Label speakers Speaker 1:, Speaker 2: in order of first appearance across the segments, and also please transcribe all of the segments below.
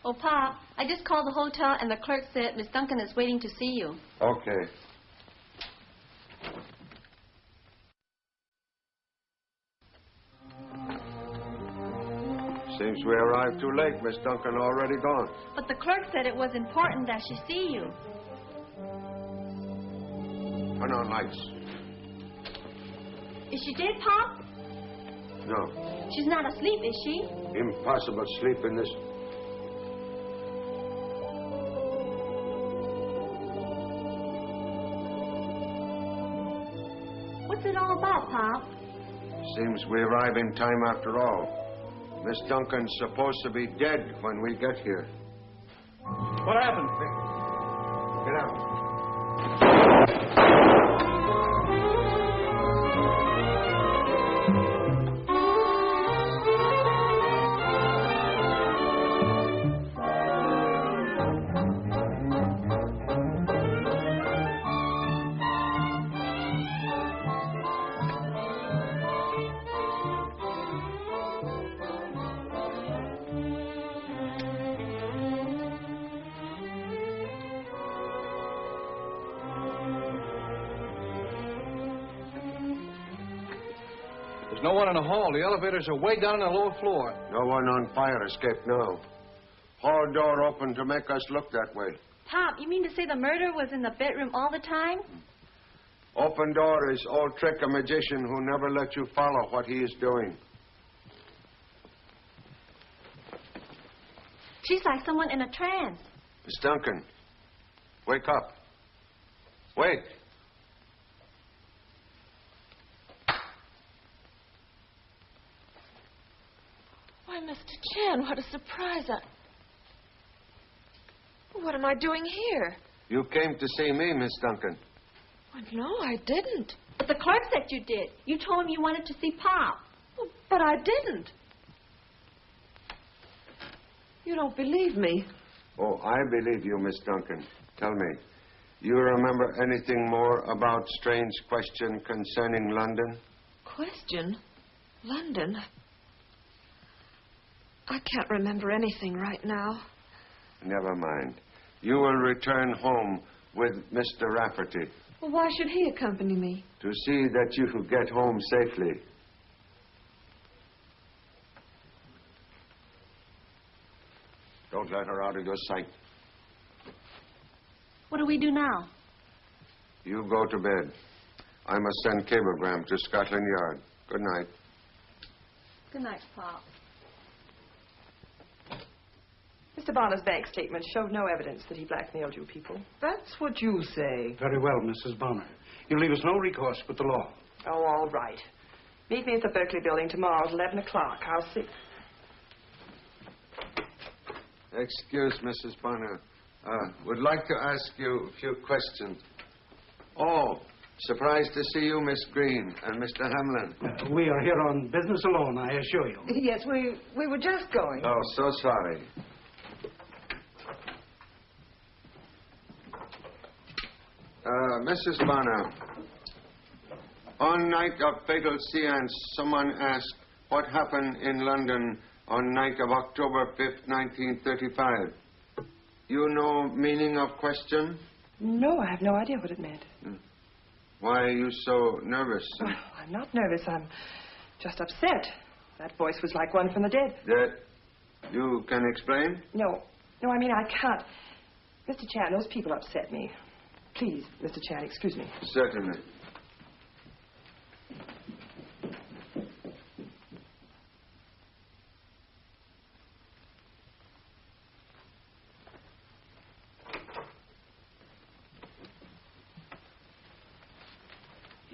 Speaker 1: Oh, Pop, I just called the hotel and the clerk said Miss Duncan is waiting to see you.
Speaker 2: Okay. Seems we arrived too late. Miss Duncan already gone.
Speaker 1: But the clerk said it was important that she see you.
Speaker 2: Turn on lights.
Speaker 1: Is she dead, Pop?
Speaker 2: No.
Speaker 1: She's not asleep, is she?
Speaker 2: Impossible sleep in this.
Speaker 1: What's it all about, Pop?
Speaker 2: Seems we arrive in time after all. Miss Duncan's supposed to be dead when we get here.
Speaker 3: What happened?
Speaker 2: Get out.
Speaker 3: There's no one in the hall. The elevators are way down on the lower floor.
Speaker 2: No one on fire escape now. Hall door open to make us look that way.
Speaker 1: Pop, you mean to say the murderer was in the bedroom all the time?
Speaker 2: Open door is old trick a magician who never let you follow what he is doing.
Speaker 1: She's like someone in a trance.
Speaker 2: Miss Duncan, wake up. Wake.
Speaker 4: Why, Mr. Chan, what a surprise. What am I doing here?
Speaker 2: You came to see me, Miss Duncan.
Speaker 4: Well, no, I didn't.
Speaker 1: But the clerk said you did. You told him you wanted to see Pop.
Speaker 4: Well, but I didn't. You don't believe me.
Speaker 2: Oh, I believe you, Miss Duncan. Tell me, you remember anything more about strange question concerning London?
Speaker 4: Question? London? I can't remember anything right now.
Speaker 2: Never mind. You will return home with Mr. Rafferty.
Speaker 4: Well, why should he accompany me?
Speaker 2: To see that you get home safely. Don't let her out of your sight.
Speaker 1: What do we do now?
Speaker 2: You go to bed. I must send cablegram to Scotland Yard. Good night.
Speaker 1: Good night, Pop.
Speaker 5: Mr. Bonner's bank statement showed no evidence that he blackmailed you people.
Speaker 6: That's what you say.
Speaker 3: Very well, Mrs. Bonner. You leave us no recourse but the law.
Speaker 5: Oh, all right. Meet me at the Berkeley building tomorrow at 11 o'clock. I'll see.
Speaker 2: Excuse, Mrs. Bonner. Would like to ask you a few questions. Oh, surprised to see you, Miss Green and Mr. Hamlin.
Speaker 3: We are here on business alone, I assure you.
Speaker 6: Yes, we were just going.
Speaker 2: Oh, so sorry. Mrs. Bonner, on night of fatal seance, someone asked what happened in London on night of October 5th, 1935. You know meaning of question?
Speaker 5: No, I have no idea what it meant.
Speaker 2: Why are you so nervous?
Speaker 5: Well, I'm not nervous. I'm just upset. That voice was like one from the dead.
Speaker 2: That you can explain?
Speaker 5: No, I mean, I can't. Mr. Chan, those people upset me. Please, Mr. Chan, excuse me.
Speaker 2: Certainly.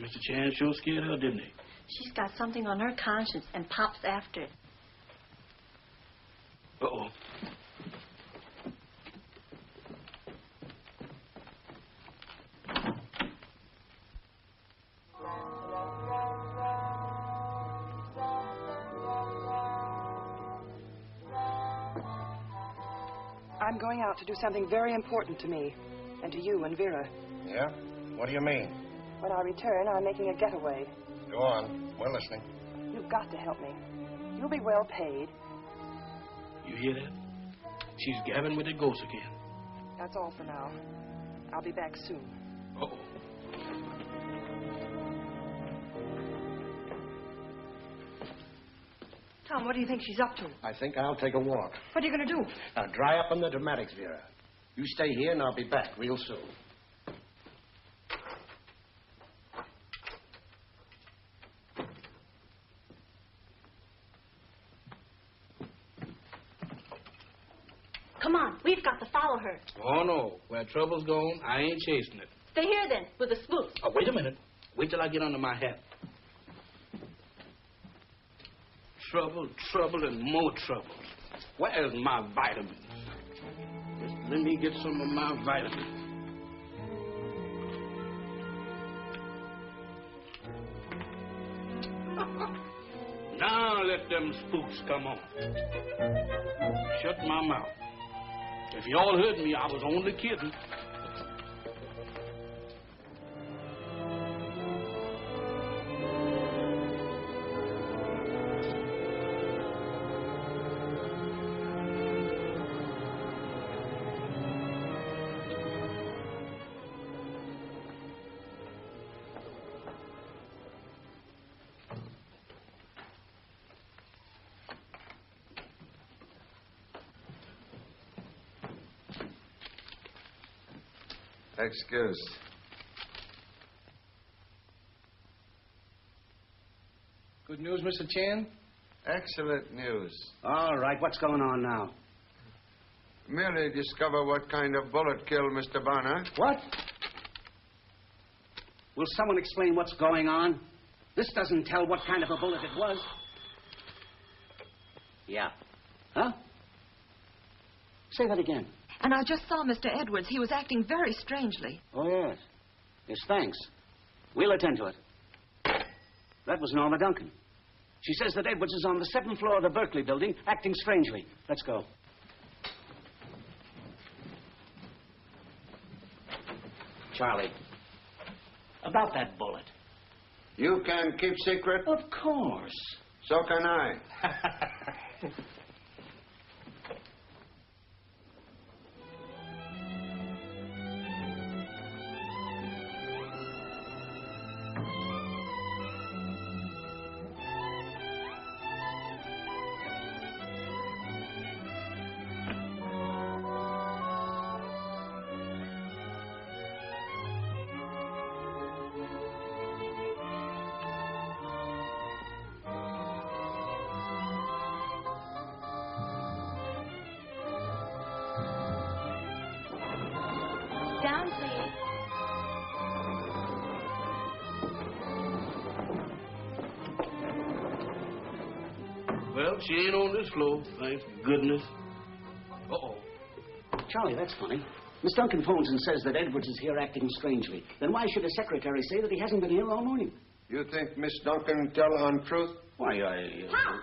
Speaker 3: Mr. Chan sure scared her, didn't he?
Speaker 1: She's got something on her conscience, and Pop's after it.
Speaker 3: Uh-oh.
Speaker 5: I'm going out to do something very important to me, and to you and Vera.
Speaker 2: Yeah? What do you mean?
Speaker 5: When I return, I'm making a getaway.
Speaker 2: Go on. We're listening.
Speaker 5: You've got to help me. You'll be well paid.
Speaker 3: You hear that?
Speaker 7: She's gabbing with the ghost again.
Speaker 5: That's all for now. I'll be back soon.
Speaker 7: Uh-oh.
Speaker 5: Tom, what do you think she's up to?
Speaker 8: I think I'll take a walk.
Speaker 5: What are you going to do?
Speaker 8: Now, dry up on the dramatics, Vera. You stay here, and I'll be back real soon.
Speaker 1: Come on, we've got to follow her.
Speaker 7: Oh, no. Where trouble's gone, I ain't chasing it.
Speaker 1: Stay here then, with the spooks.
Speaker 7: Oh, wait a minute. Wait till I get under my hat. Trouble, trouble, and more trouble. Where's my vitamins? Just let me get some of my vitamins. Now let them spooks come on. Shut my mouth. If y'all heard me, I was only kidding.
Speaker 2: Excuse.
Speaker 3: Good news, Mr. Chan?
Speaker 2: Excellent news.
Speaker 8: All right, what's going on now?
Speaker 2: Merely discover what kind of bullet killed Mr. Bonner.
Speaker 8: What? Will someone explain what's going on? This doesn't tell what kind of a bullet it was. Yeah. Huh? Say that again.
Speaker 6: And I just saw Mr. Edwards. He was acting very strangely.
Speaker 8: Oh, yes. Yes, thanks. We'll attend to it. That was Norma Duncan. She says that Edwards is on the 7th floor of the Berkeley building, acting strangely. Let's go. Charlie, about that bullet.
Speaker 2: You can keep secret?
Speaker 8: Of course.
Speaker 2: So can I.
Speaker 1: Down, please.
Speaker 7: Well, she ain't on this floor, thank goodness. Uh-oh.
Speaker 8: Charlie, that's funny. Miss Duncan phones and says that Edwards is here acting strangely. Then why should his secretary say that he hasn't been here all morning?
Speaker 2: You think Miss Duncan tell untruth?
Speaker 8: Why,
Speaker 1: Pop!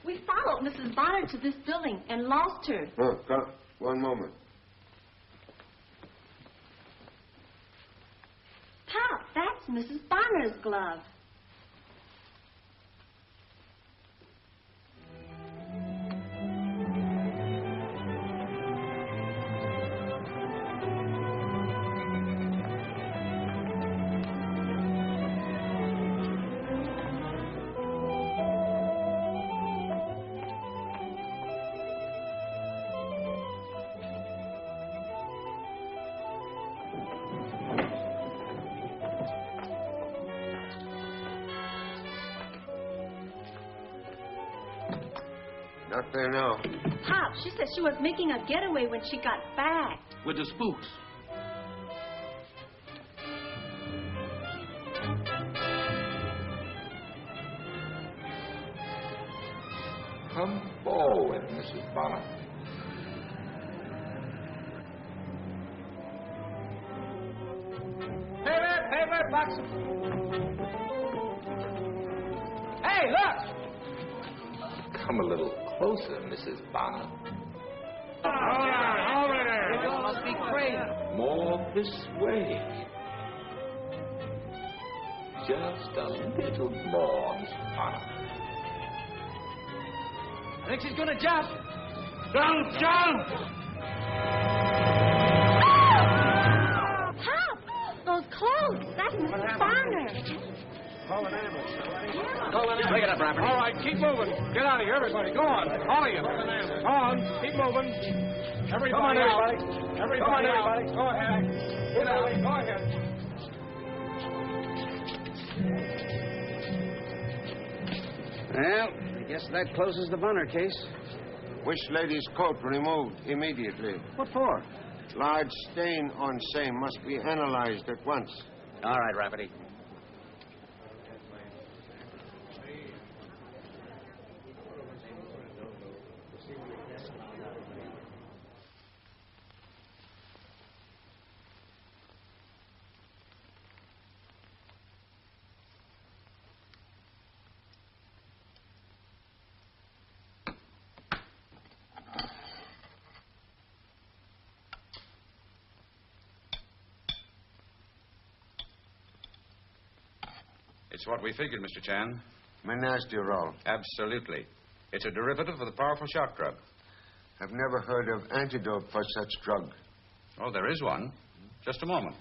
Speaker 1: We followed Mrs. Bonner to this building and lost her.
Speaker 2: Oh, come. One moment.
Speaker 1: Pop, that's Mrs. Bonner's glove.
Speaker 2: Not there now.
Speaker 1: Pop, she said she was making a getaway when she got back.
Speaker 7: With the spooks.
Speaker 9: Come forward, Mrs. Bonner.
Speaker 3: Hey there, box. Hey, look!
Speaker 9: Come a little closer, Mrs. Bonner.
Speaker 3: Hold on, over there.
Speaker 8: You must be crazy.
Speaker 9: More this way. Just a little more, Mrs. Bonner.
Speaker 3: I think she's gonna jump.
Speaker 7: Don't jump!
Speaker 1: Pop! Those clothes! That's Mrs. Bonner.
Speaker 3: Call an ambulance.
Speaker 8: Bring it up, Robert.
Speaker 3: All right, keep moving. Get out of here, everybody. Go on. All of you. Go on. Keep moving. Everybody. Come on, everybody. Everybody. Come on, everybody. Go ahead. Get out. Go ahead.
Speaker 8: Well, I guess that closes the Bunner case.
Speaker 2: Wish lady's coat removed immediately.
Speaker 8: What for?
Speaker 2: Large stain on same must be analyzed at once.
Speaker 8: All right, Rafferty.
Speaker 10: It's what we figured, Mr. Chan.
Speaker 2: Menasterol.
Speaker 10: Absolutely. It's a derivative of the powerful shock drug.
Speaker 2: I've never heard of antidote for such drug.
Speaker 10: Oh, there is one. Just a moment.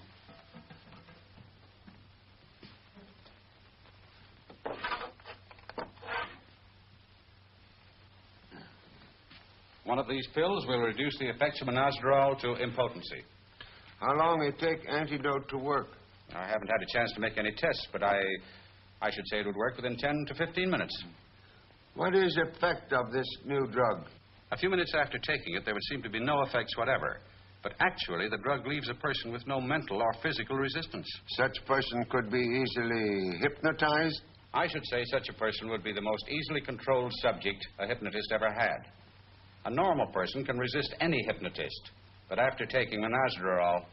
Speaker 10: One of these pills will reduce the effects of menasterol to impotency.
Speaker 2: How long it take antidote to work?
Speaker 10: I haven't had a chance to make any tests, but I should say it would work within 10 to 15 minutes.
Speaker 2: What is the effect of this new drug?
Speaker 10: A few minutes after taking it, there would seem to be no effects whatever. But actually, the drug leaves a person with no mental or physical resistance.
Speaker 2: Such person could be easily hypnotized?
Speaker 10: I should say such a person would be the most easily controlled subject a hypnotist ever had. A normal person can resist any hypnotist, but after taking menasterol,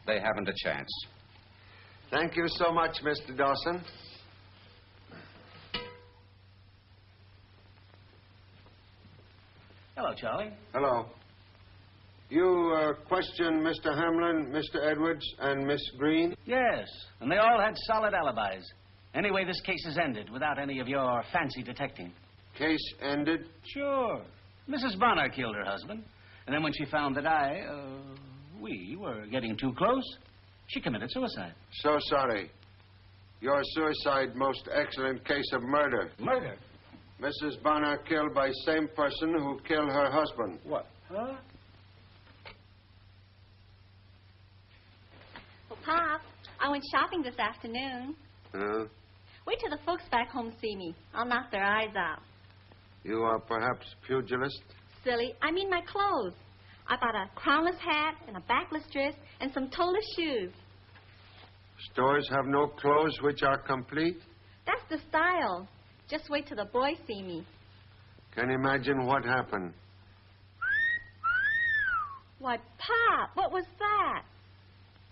Speaker 10: they haven't a chance.
Speaker 2: Thank you so much, Mr. Dawson.
Speaker 8: Hello, Charlie.
Speaker 2: Hello. You questioned Mr. Hamlin, Mr. Edwards, and Miss Green?
Speaker 8: Yes, and they all had solid alibis. Anyway, this case is ended without any of your fancy detecting.
Speaker 2: Case ended?
Speaker 8: Sure. Mrs. Bonner killed her husband, and then when she found that we were getting too close, she committed suicide.
Speaker 2: So sorry. Your suicide, most excellent case of murder.
Speaker 3: Murder?
Speaker 2: Mrs. Bonner killed by same person who killed her husband.
Speaker 3: What? Huh?
Speaker 1: Well, Pop, I went shopping this afternoon. Wait till the folks back home see me. I'll knock their eyes out.
Speaker 2: You are perhaps pugilist?
Speaker 1: Silly. I mean my clothes. I bought a crownless hat and a backless dress and some toeless shoes.
Speaker 2: Stores have no clothes which are complete?
Speaker 1: That's the style. Just wait till the boys see me.
Speaker 2: Can imagine what happened.
Speaker 1: What, Pop? What was that?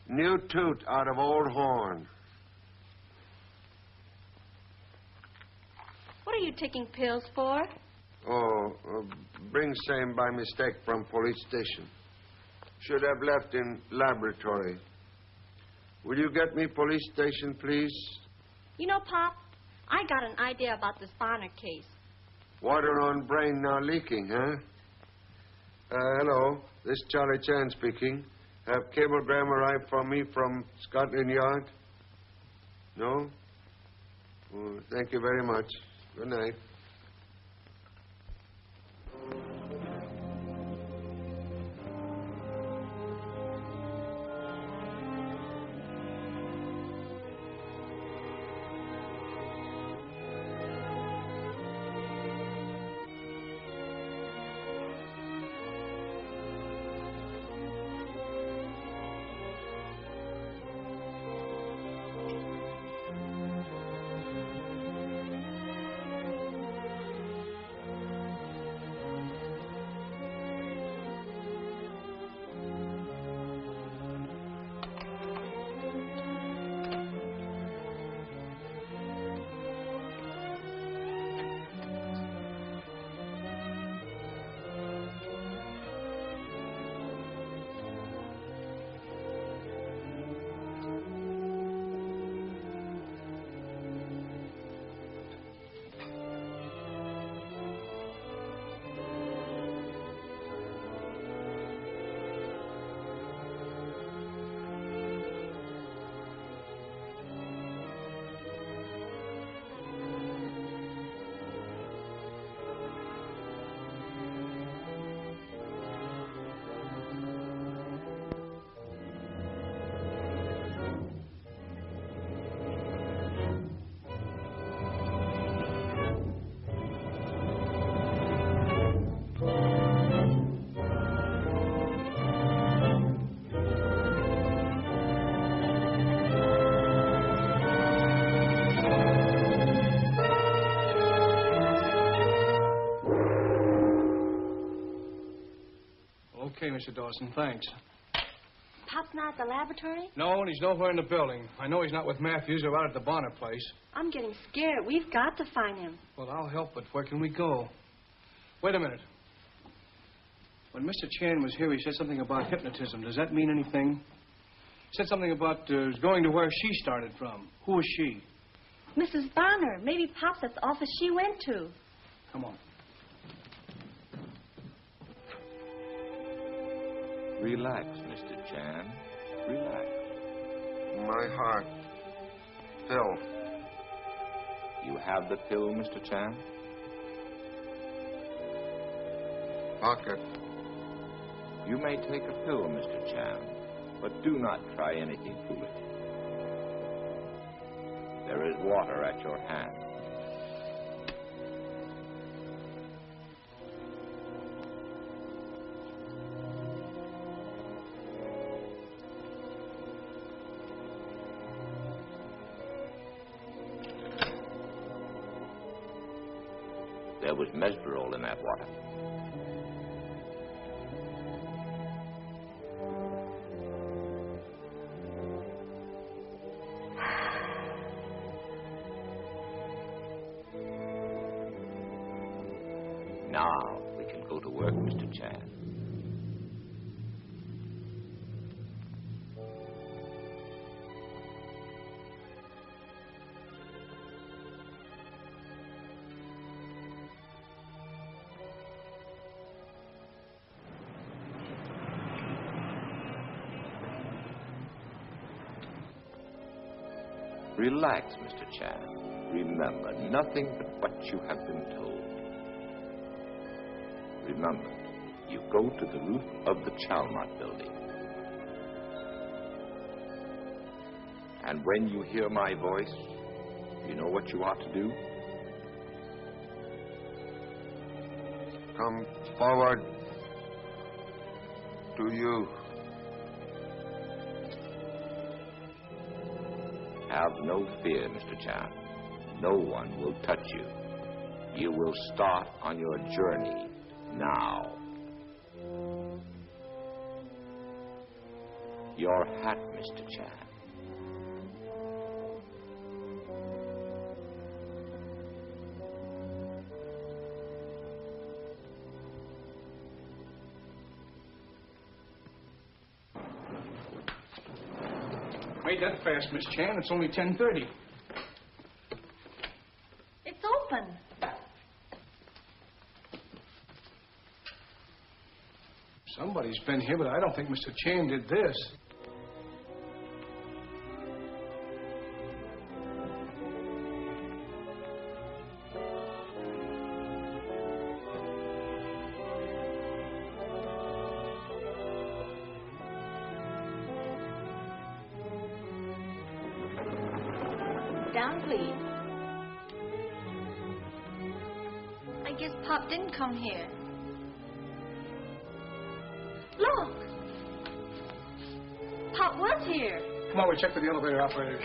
Speaker 2: New toot out of old horn.
Speaker 1: What are you taking pills for?
Speaker 2: Oh, bring same by mistake from police station. Should have left in laboratory. Will you get me police station, please?
Speaker 1: You know, Pop, I got an idea about this Bonner case.
Speaker 2: Water on brain now leaking, huh? Hello, this is Charlie Chan speaking. Have cablegram arrived for me from Scotland Yard? No? Oh, thank you very much. Good night.
Speaker 3: Okay, Mr. Dawson, thanks.
Speaker 1: Pop's not at the laboratory?
Speaker 3: No, and he's nowhere in the building. I know he's not with Matthews or out at the Bonner place.
Speaker 1: I'm getting scared. We've got to find him.
Speaker 3: Well, I'll help, but where can we go? Wait a minute. When Mr. Chan was here, he said something about hypnotism. Does that mean anything? He said something about going to where she started from. Who was she?
Speaker 1: Mrs. Bonner. Maybe Pop's at the office she went to.
Speaker 3: Come on.
Speaker 9: Relax, Mr. Chan. Relax.
Speaker 2: My heart. Pill.
Speaker 9: You have the pill, Mr. Chan?
Speaker 2: Pocket.
Speaker 9: You may take a pill, Mr. Chan, but do not try anything foolish. There is water at your hand. There was mesberol in that water. Now we can go to work, Mr. Chan. Relax, Mr. Chan. Remember, nothing but what you have been told. Remember, you go to the roof of the Chalmart building. And when you hear my voice, you know what you ought to do?
Speaker 2: Come forward to you.
Speaker 9: Have no fear, Mr. Chan. No one will touch you. You will start on your journey now. Your hat, Mr. Chan.
Speaker 3: Made that fast, Miss Chan. It's only 10:30.
Speaker 1: It's open.
Speaker 3: Somebody's been here, but I don't think Mr. Chan did this.
Speaker 1: Down, please. I guess Pop didn't come here. Look! Pop was here.
Speaker 3: Come on, we check with the elevator operators.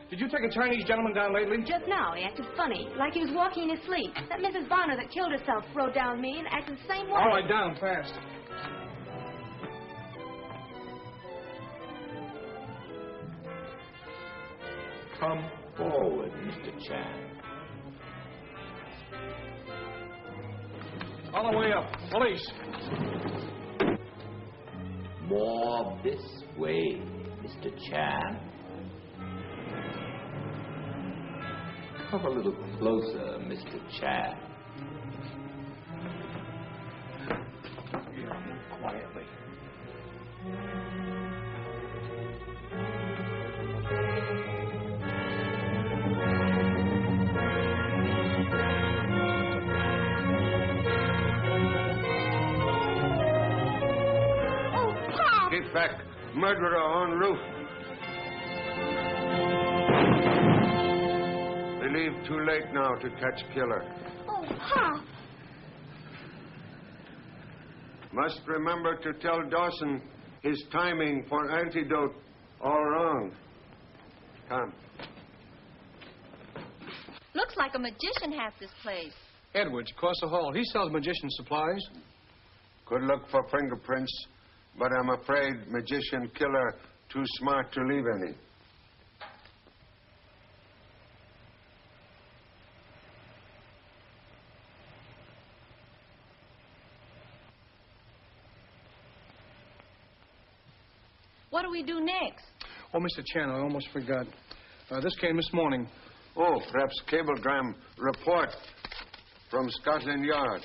Speaker 3: Did you take a Chinese gentleman down lately?
Speaker 6: Just now, he acted funny, like he was walking in his sleep. That Mrs. Bonner that killed herself rode down me and acted the same way.
Speaker 3: All right, down, fast.
Speaker 9: Come forward, Mr. Chan.
Speaker 3: All the way up. Police.
Speaker 9: More this way, Mr. Chan. Come a little closer, Mr. Chan.
Speaker 3: Quietly.
Speaker 1: Oh, Pop!
Speaker 2: Defect. Murderer on roof. They leave too late now to catch killer.
Speaker 1: Oh,
Speaker 6: Pop!
Speaker 2: Must remember to tell Dawson his timing for antidote all wrong. Come.
Speaker 1: Looks like a magician has this place.
Speaker 3: Edwards, across the hall. He sells magician supplies.
Speaker 2: Could look for fingerprints, but I'm afraid magician killer too smart to leave any.
Speaker 1: What do we do next?
Speaker 3: Oh, Mr. Chan, I almost forgot. This came this morning.
Speaker 2: Oh, perhaps cablegram report from Scotland Yard.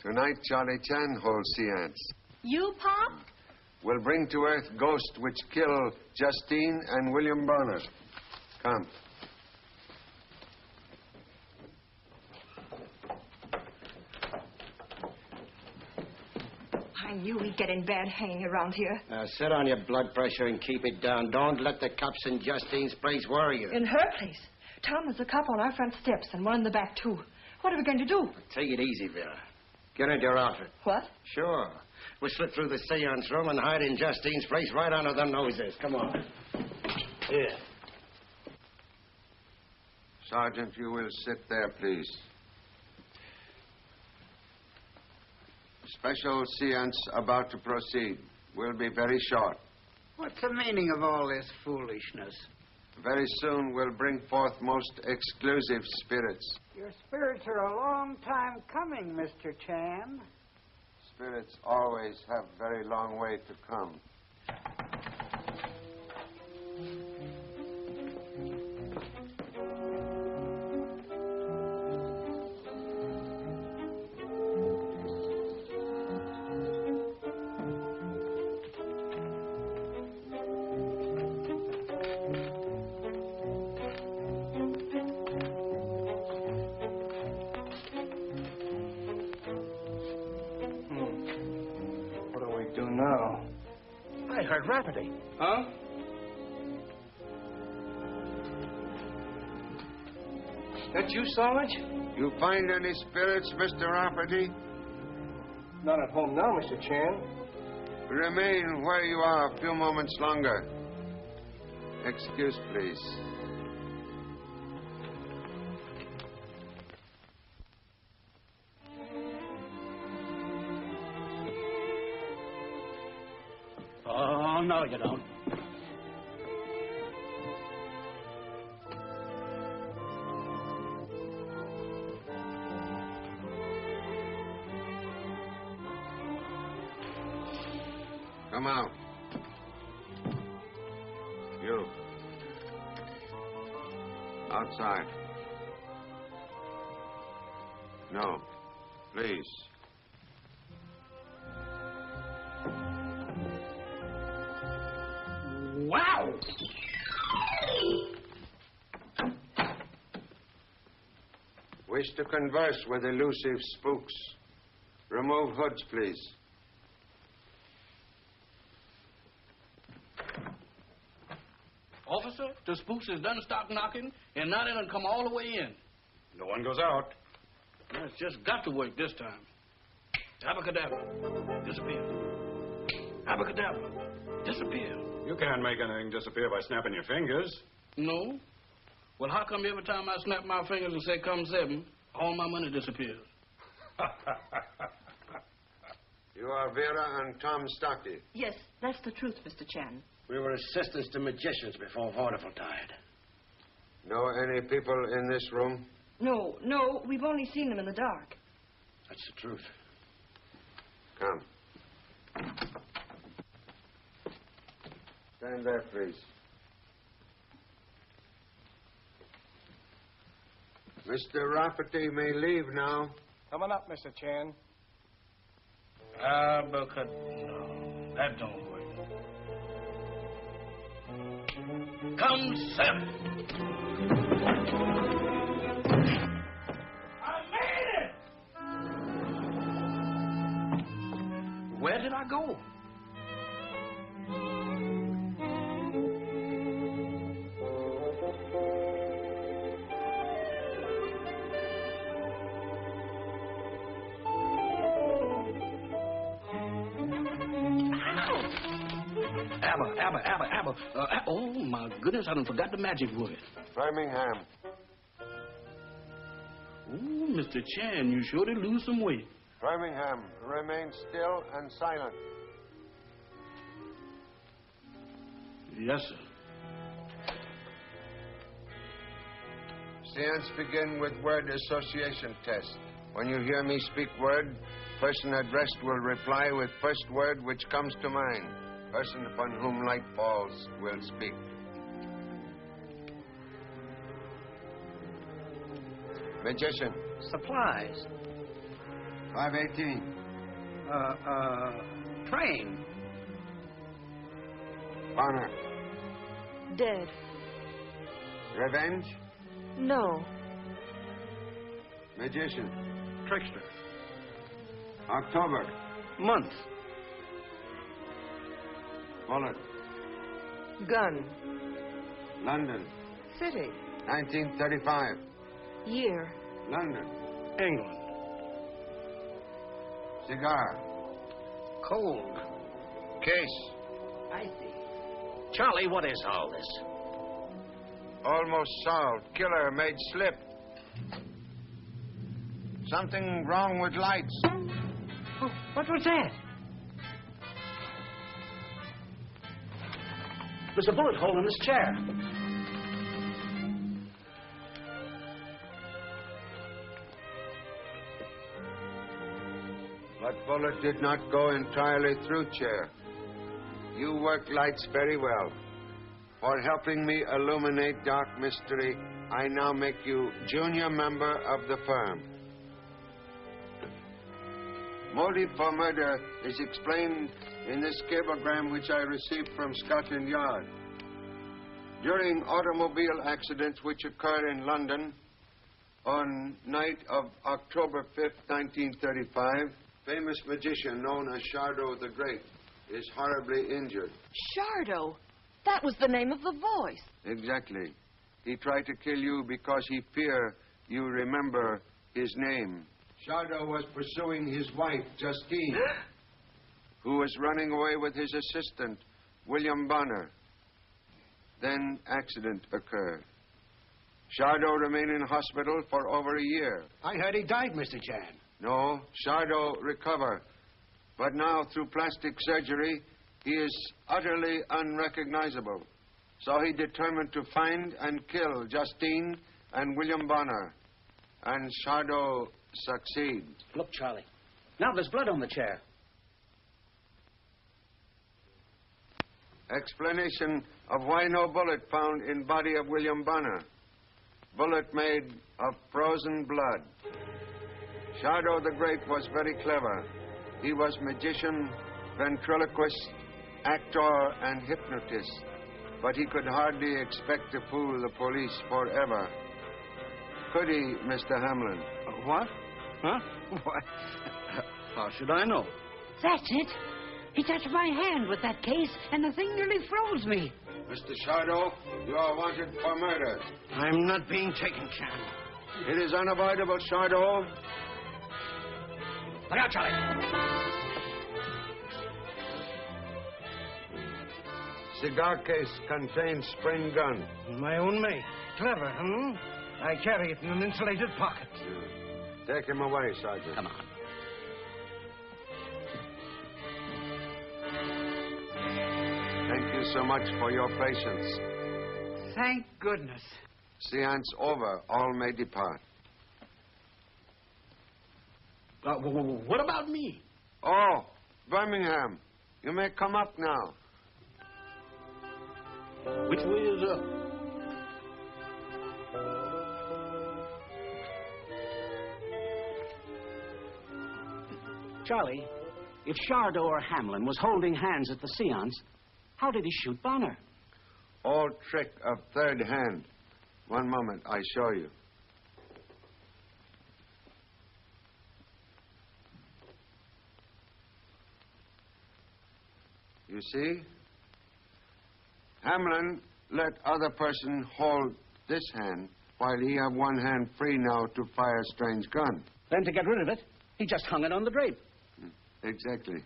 Speaker 2: Tonight, Charlie Chan holds seance.
Speaker 1: You, Pop?
Speaker 2: Will bring to earth ghost which kill Justine and William Bonner. Come.
Speaker 5: I knew we'd get in bad hanging around here.
Speaker 11: Sit on your blood pressure and keep it down. Don't let the cops in Justine's place worry you.
Speaker 5: In her place. Tom, there's a cop on our front steps and one in the back, too. What are we going to do?
Speaker 11: Take it easy, Vera. Get into your outfit.
Speaker 5: What?
Speaker 11: Sure. We'll slip through the seance room and hide in Justine's place right under their noses. Come on. Here.
Speaker 2: Sergeant, you will sit there, please. Special seance about to proceed. Will be very short.
Speaker 12: What's the meaning of all this foolishness?
Speaker 2: Very soon we'll bring forth most exclusive spirits.
Speaker 12: Your spirits are a long time coming, Mr. Chan.
Speaker 2: Spirits always have very long way to come.
Speaker 11: Rafferty.
Speaker 3: Huh? That you, Sarge?
Speaker 2: You find any spirits, Mr. Rafferty?
Speaker 3: Not at home now, Mr. Chan.
Speaker 2: Remain where you are a few moments longer. Excuse, please.
Speaker 7: Oh, no, you don't.
Speaker 2: Come out. You. Outside. No. Please.
Speaker 7: Wow!
Speaker 2: Wish to converse with elusive spooks. Remove hoods, please.
Speaker 7: Officer, the spooks is done stop knocking, and now they done come all the way in.
Speaker 10: No one goes out.
Speaker 7: Well, it's just got to work this time. Abracadabra. Disappear. Abracadabra. Disappear.
Speaker 10: You can't make anything disappear by snapping your fingers.
Speaker 7: No? Well, how come every time I snap my fingers and say come 7, all my money disappears?
Speaker 2: You are Vera and Tom Stocky.
Speaker 5: Yes, that's the truth, Mr. Chan.
Speaker 11: We were assistants to magicians before Vaudeville died.
Speaker 2: Know any people in this room?
Speaker 5: No, we've only seen them in the dark.
Speaker 11: That's the truth.
Speaker 2: Come. Stand there, please. Mr. Rafferty may leave now.
Speaker 3: Coming up, Mr. Chan.
Speaker 7: Abracadabra. No, that don't work. Come 7. I made it! Where did I go? Abba. Oh, my goodness, I done forgot the magic word.
Speaker 2: Birmingham.
Speaker 7: Oh, Mr. Chan, you sure did lose some weight.
Speaker 2: Birmingham, remain still and silent.
Speaker 7: Yes, sir.
Speaker 2: Seance begin with word association test. When you hear me speak word, person addressed will reply with first word which comes to mind. Person upon whom light falls will speak. Magician.
Speaker 8: Supplies.
Speaker 2: 518.
Speaker 8: Train.
Speaker 2: Honor.
Speaker 5: Dead.
Speaker 2: Revenge.
Speaker 5: No.
Speaker 2: Magician.
Speaker 8: Trickster.
Speaker 2: October.
Speaker 8: Month.
Speaker 2: Bullet.
Speaker 5: Gun.
Speaker 2: London.
Speaker 5: City.
Speaker 2: 1935.
Speaker 5: Year.
Speaker 2: London.
Speaker 7: England.
Speaker 2: Cigar.
Speaker 8: Cold.
Speaker 2: Case.
Speaker 8: Icy. Charlie, what is all this?
Speaker 2: Almost solved. Killer made slip. Something wrong with lights.
Speaker 8: Oh, what was that? There's a bullet hole in this chair.
Speaker 2: But bullet did not go entirely through chair. You work lights very well. For helping me illuminate dark mystery, I now make you junior member of the firm. Motive for murder is explained in this cablegram which I received from Scotland Yard. During automobile accidents which occur in London on night of October 5th, 1935, famous magician known as Chardot the Great is horribly injured.
Speaker 4: Chardot? That was the name of the voice.
Speaker 2: Exactly. He tried to kill you because he feared you remember his name. Chardot was pursuing his wife, Justine, who was running away with his assistant, William Bonner. Then accident occurred. Chardot remained in hospital for over a year.
Speaker 11: I heard he died, Mr. Chan.
Speaker 2: No, Chardot recovered. But now, through plastic surgery, he is utterly unrecognizable. So he determined to find and kill Justine and William Bonner. And Chardot succeeds.
Speaker 8: Look, Charlie. Now there's blood on the chair.
Speaker 2: Explanation of why no bullet found in body of William Bonner. Bullet made of frozen blood. Chardot the Great was very clever. He was magician, ventriloquist, actor, and hypnotist. But he could hardly expect to fool the police forever. Could he, Mr. Hamlin?
Speaker 7: What? Huh? Why? How should I know?
Speaker 13: That's it. He touched my hand with that case, and the thing nearly froze me.
Speaker 2: Mr. Chardot, you are wanted for murder.
Speaker 11: I'm not being taken, Chan.
Speaker 2: It is unavoidable, Chardot.
Speaker 8: Look out, Charlie.
Speaker 2: Cigar case contains spring gun.
Speaker 11: My own make. Clever, I carry it in an insulated pocket.
Speaker 2: Take him away, Sergeant.
Speaker 8: Come on.
Speaker 2: Thank you so much for your patience.
Speaker 12: Thank goodness.
Speaker 2: Seance over. All may depart.
Speaker 7: What about me?
Speaker 2: Oh, Birmingham. You may come up now.
Speaker 7: Which way is up?
Speaker 8: Charlie, if Chardot or Hamlin was holding hands at the seance, how did he shoot Bonner?
Speaker 2: All trick of third hand. One moment, I show you. You see? Hamlin let other person hold this hand while he have one hand free now to fire strange gun.
Speaker 8: Then to get rid of it, he just hung it on the drape.
Speaker 2: Exactly.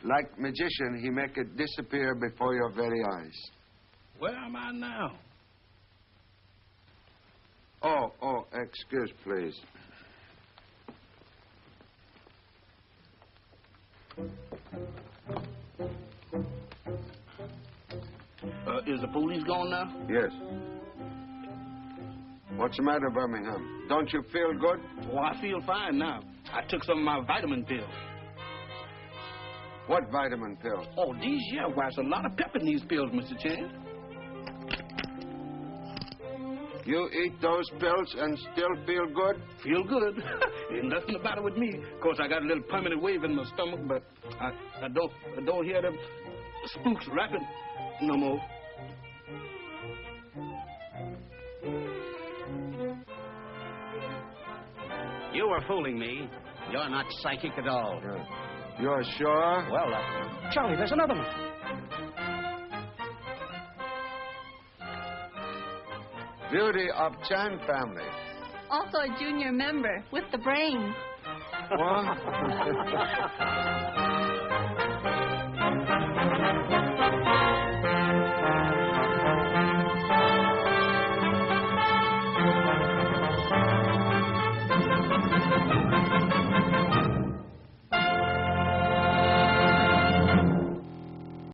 Speaker 2: Like magician, he make it disappear before your very eyes.
Speaker 7: Where am I now?
Speaker 2: Oh, excuse, please.
Speaker 7: Is the police gone now?
Speaker 2: Yes. What's the matter, Birmingham? Don't you feel good?
Speaker 7: Oh, I feel fine now. I took some of my vitamin pills.
Speaker 2: What vitamin pills?
Speaker 7: Oh, these here, why, there's a lot of pep in these pills, Mr. Chan.
Speaker 2: You eat those pills and still feel good?
Speaker 7: Feel good. Ain't nothing about it with me. Of course, I got a little permanent wave in my stomach, but I don't hear them spooks rapping no more.
Speaker 8: You were fooling me. You're not psychic at all.
Speaker 2: You're sure?
Speaker 8: Well, Charlie, there's another one.
Speaker 2: Beauty of Chan family.
Speaker 1: Also a junior member with the brains.
Speaker 2: What?